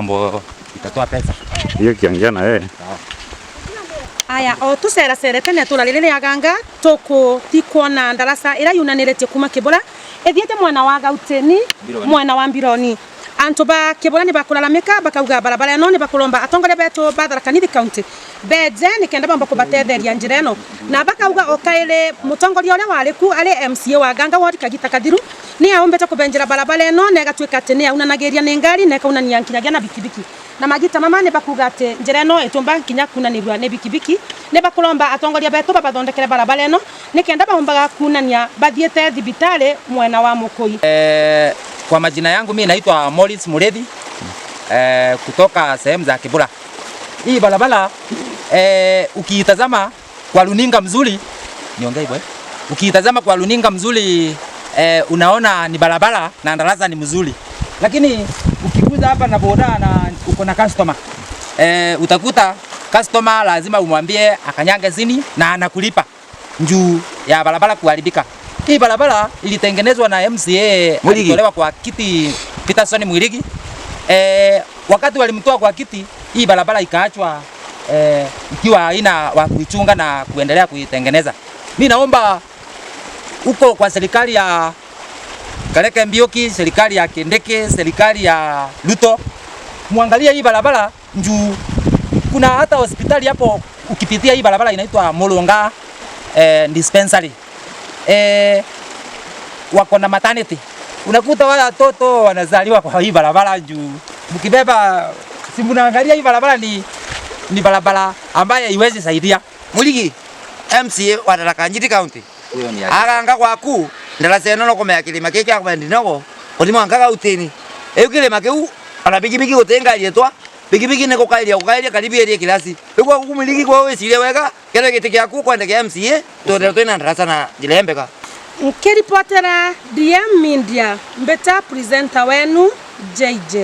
mambo itatoa pesa. Hiyo kiangiana Sawa. Aya o tucera tene tula lile ya Ganga toko tikuona ndarasa ira yunaniretie kuma Kibura ethiete mwana wa Gauteni mwana wa Mbironi antu ba Kibura ni bakulalamika bakauga barabara no ni bakulomba atongole beto Tharaka Nithi County beje ni kenda bamba kubatetheria njira eno na bakauga okaile mutongoria ule wariku ale MCA wa Ganga Ward Kagita Kathiru ni aombete kubenjera barabara eno na gatwika tene aunanageria ni ngari na kaunania nkinyagia na bikibiki na magita mama ne bakuga ate njira eno etumba nkinya kunanirwa ne bikibiki ne bakulomba atongoria beto babathondekere barabara eno ni kenda baombaga kunania bathiete thibitari mwena wa Mukui. Kwa majina yangu mimi naitwa Morris Muredhi kutoka sehemu za Kibura. Hii barabara ukiitazama kwa runinga mzuri niongee hivyo ukiitazama kwa runinga mzuri unaona ni barabara na ndarasa ni mzuri, lakini ukikuza hapa na boda na uko na customer utakuta customer lazima umwambie akanyange zini na anakulipa njuu ya barabara kuharibika. Hii barabara ilitengenezwa na MCA alitolewa kwa kiti Peterson Mwirigi. Wakati walimtoa kwa kiti hii barabara ikaachwa ikiwa haina wa kuichunga na kuendelea kuitengeneza. Mimi naomba huko kwa serikali ya Kareke Mbioki, serikali ya Kendeke, serikali ya Ruto muangalie hii barabara njuu kuna hata hospitali hapo ukipitia hii barabara inaitwa Molonga dispensary. Wako na maternity. Unakuta wale watoto wanazaliwa kwa hii barabara juu. Mkibeba si mnaangalia hii barabara ni barabara ambayo haiwezi saidia. Muligi MCA wa Tharaka Nithi County. Huyo ni Aganga kwaku ndarasa eno no komea kilima kiki akwendi nogo. Olimo angaga utini. Eyo kilima keu ana bigibigi utenga yetwa. Bigibigi ne kokairia karibi erie kilasi. Egwa kumiligi kwa wewe sile wega. Kile kiti kyaku kwenda kwa MCA to tena ndarasa na jilembeka. Nkiripotera DM Media mbeta presenter wenu JJ.